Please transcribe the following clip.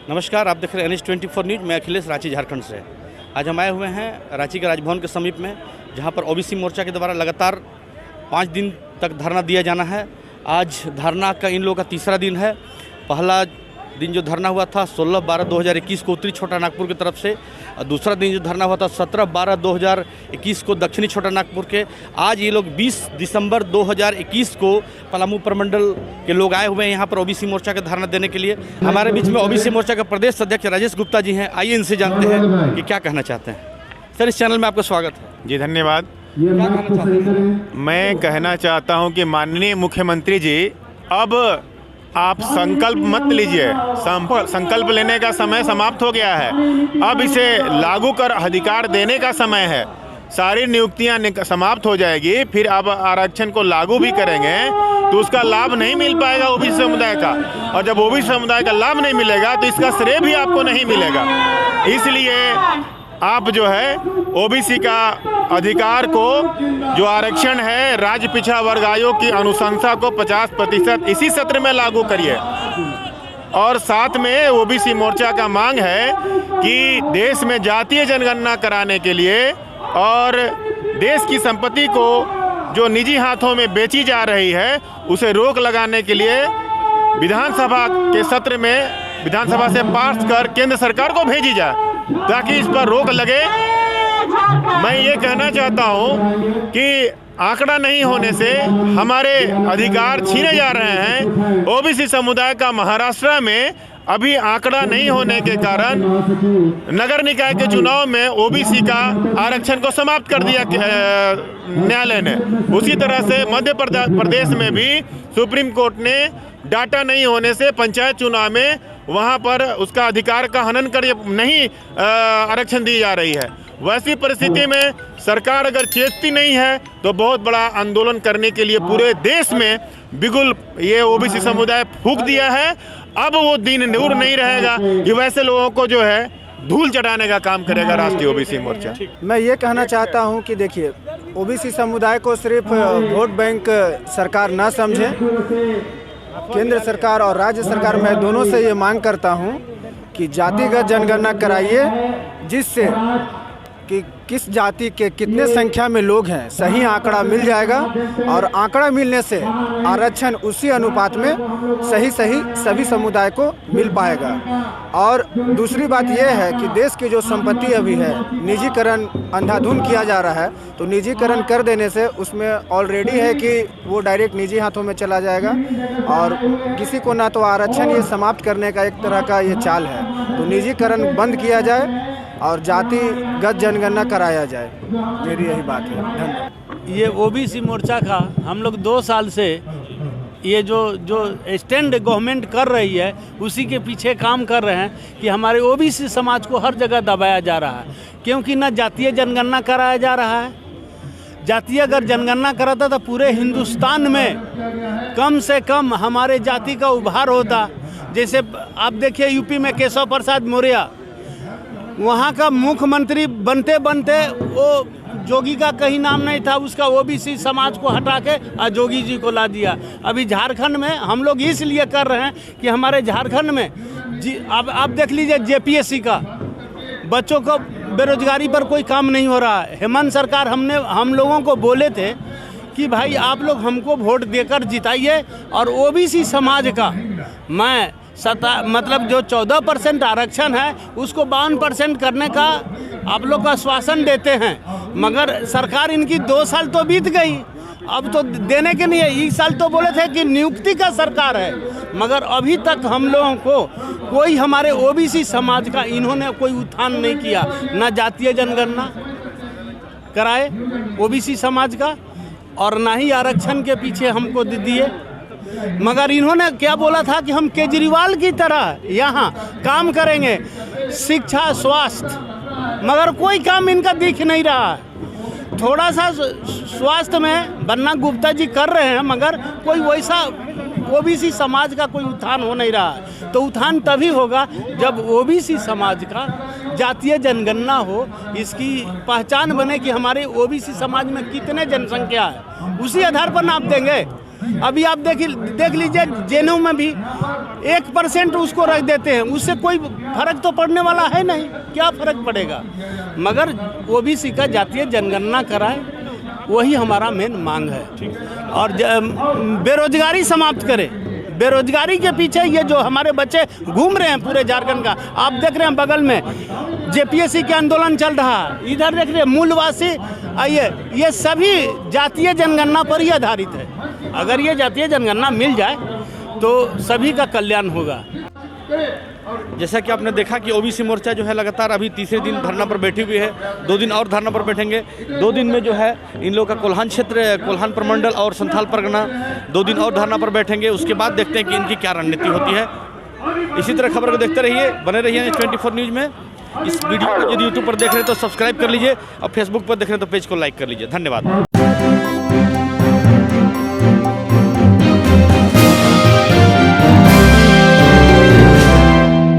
नमस्कार, आप देख रहे हैं NH24 न्यूज़। मैं अखिलेश, रांची, झारखंड से। आज हम आए हुए हैं रांची के राजभवन के समीप में, जहां पर ओबीसी मोर्चा के द्वारा लगातार 5 दिन तक धरना दिया जाना है। आज धरना का इन लोगों का तीसरा दिन है। पहला दिन जो धरना हुआ था 16/12/2021 को उत्तरी छोटा नागपुर की तरफ से, और दूसरा दिन जो धरना हुआ था 17/12/2021 को दक्षिणी छोटा नागपुर के। आज ये लोग 20 दिसंबर 2021 को पलामू प्रमंडल के लोग आए हुए हैं यहाँ पर ओबीसी मोर्चा का धरना देने के लिए। हमारे बीच में ओबीसी मोर्चा के प्रदेश अध्यक्ष राजेश गुप्ता जी हैं। आइए इनसे जानते हैं कि क्या कहना चाहते हैं। सर, इस चैनल में आपका स्वागत है। जी धन्यवाद। क्या कहना चाहते हैं? मैं कहना चाहता हूं कि माननीय मुख्यमंत्री जी, अब आप संकल्प मत लीजिए। संकल्प लेने का समय समाप्त हो गया है। अब इसे लागू कर अधिकार देने का समय है। सारी नियुक्तियां समाप्त हो जाएगी, फिर अब आरक्षण को लागू भी करेंगे तो उसका लाभ नहीं मिल पाएगा ओबीसी समुदाय का, और जब ओबीसी समुदाय का लाभ नहीं मिलेगा तो इसका श्रेय भी आपको नहीं मिलेगा। इसलिए आप जो है ओबीसी का अधिकार को, जो आरक्षण है, राज्य पिछड़ा वर्ग आयोग की अनुशंसा को 50% इसी सत्र में लागू करिए। और साथ में ओबीसी मोर्चा का मांग है कि देश में जातीय जनगणना कराने के लिए और देश की संपत्ति को जो निजी हाथों में बेची जा रही है उसे रोक लगाने के लिए विधानसभा के सत्र में विधानसभा से पास कर केंद्र सरकार को भेजी जाए ताकि इस पर रोक लगे। मैं ये कहना चाहता हूँ कि आंकड़ा नहीं होने से हमारे अधिकार छीने जा रहे हैं। ओबीसी समुदाय का महाराष्ट्र में अभी आंकड़ा नहीं होने के कारण नगर निकाय के चुनाव में ओबीसी का आरक्षण को समाप्त कर दिया न्यायालय ने। उसी तरह से मध्य प्रदेश में भी सुप्रीम कोर्ट ने डाटा नहीं होने से पंचायत चुनाव में वहां पर उसका अधिकार का हनन कर नहीं आरक्षण दी जा रही है। वैसी परिस्थिति में सरकार अगर चेतती नहीं है तो बहुत बड़ा आंदोलन करने के लिए पूरे देश में बिगुल ये ओबीसी समुदाय फूंक दिया है। अब वो दिन दूर नहीं रहेगा कि वैसे लोगों को जो है धूल चढ़ाने का काम करेगा राष्ट्रीय ओबीसी मोर्चा। मैं ये कहना चाहता हूं कि देखिए, ओबीसी समुदाय को सिर्फ वोट बैंक सरकार ना समझे। केंद्र सरकार और राज्य सरकार, मैं दोनों से ये मांग करता हूं कि जातिगत जनगणना कराइए, जिससे कि किस जाति के कितने संख्या में लोग हैं सही आंकड़ा मिल जाएगा, और आंकड़ा मिलने से आरक्षण उसी अनुपात में सही सभी समुदाय को मिल पाएगा। और दूसरी बात यह है कि देश की जो संपत्ति अभी है निजीकरण अंधाधुंध किया जा रहा है, तो निजीकरण कर देने से उसमें ऑलरेडी है कि वो डायरेक्ट निजी हाथों में चला जाएगा, और किसी को ना तो आरक्षण ये समाप्त करने का एक तरह का ये चाल है। तो निजीकरण बंद किया जाए और जातिगत जनगणना कराया जाए। मेरी यही बात है। धन्यवाद। ये ओबीसी मोर्चा का हम लोग 2 साल से ये जो स्टैंड गवर्नमेंट कर रही है उसी के पीछे काम कर रहे हैं कि हमारे ओबीसी समाज को हर जगह दबाया जा रहा है, क्योंकि ना जातीय जनगणना कराया जा रहा है। जातीय अगर जनगणना कराता तो पूरे हिंदुस्तान में कम से कम हमारे जाति का उभार होता। जैसे आप देखिए यूपी में केशव प्रसाद मौर्य, वहाँ का मुख्यमंत्री बनते बनते वो जोगी का कहीं नाम नहीं था, उसका ओबीसी समाज को हटा के जोगी जी को ला दिया। अभी झारखंड में हम लोग इसलिए कर रहे हैं कि हमारे झारखंड में अब आप देख लीजिए जेपीएससी का बच्चों को बेरोजगारी पर कोई काम नहीं हो रहा है। हेमंत सरकार हम लोगों को बोले थे कि भाई आप लोग हमको वोट देकर जिताइए और ओबीसी समाज का मैं मतलब जो 14% आरक्षण है उसको 52% करने का आप लोग को आश्वासन देते हैं। मगर सरकार इनकी 2 साल तो बीत गई, अब तो देने के नहीं है। इस साल तो बोले थे कि नियुक्ति का सरकार है, मगर अभी तक हम लोगों को कोई हमारे ओबीसी समाज का इन्होंने कोई उत्थान नहीं किया। ना जातीय जनगणना कराए ओबीसी समाज का, और ना ही आरक्षण के पीछे हमको दिए। मगर इन्होंने क्या बोला था कि हम केजरीवाल की तरह यहाँ काम करेंगे, शिक्षा, स्वास्थ्य, मगर कोई काम इनका दिख नहीं रहा है। थोड़ा सा स्वास्थ्य में बन्ना गुप्ता जी कर रहे हैं, मगर कोई वैसा ओबीसी समाज का कोई उत्थान हो नहीं रहा है। तो उत्थान तभी होगा जब ओबीसी समाज का जातीय जनगणना हो, इसकी पहचान बने कि हमारे ओबीसी समाज में कितने जनसंख्या है, उसी आधार पर नाप देंगे। अभी आप देख लीजिए जेएनयू में भी 1% उसको रख देते हैं, उससे कोई फर्क तो पड़ने वाला है नहीं, क्या फर्क पड़ेगा। मगर ओबीसी का जातीय जनगणना कराए, वही हमारा मेन मांग है। और बेरोजगारी समाप्त करें। बेरोजगारी के पीछे ये जो हमारे बच्चे घूम रहे हैं पूरे झारखंड का, आप देख रहे हैं बगल में जेपीएससी के आंदोलन चल रहा है, इधर देख रहे हैं मूलवासी, आइए ये सभी जातीय जनगणना पर ही आधारित है। अगर ये जातीय जनगणना मिल जाए तो सभी का कल्याण होगा। जैसा कि आपने देखा कि ओबीसी मोर्चा जो है लगातार अभी तीसरे दिन धरना पर बैठी हुई है, 2 दिन और धरना पर बैठेंगे। 2 दिन में जो है इन लोगों का कोल्हान क्षेत्र, कोल्हान प्रमंडल और संथाल परगना 2 दिन और धरना पर बैठेंगे। उसके बाद देखते हैं कि इनकी क्या रणनीति होती है। इसी तरह खबर को देखते रहिए, बने रहिए 24 न्यूज़ में। इस वीडियो को यदि यूट्यूब पर देख रहे हैं तो सब्सक्राइब कर लीजिए और फेसबुक पर देख रहे हैं तो पेज को लाइक कर लीजिए। धन्यवाद।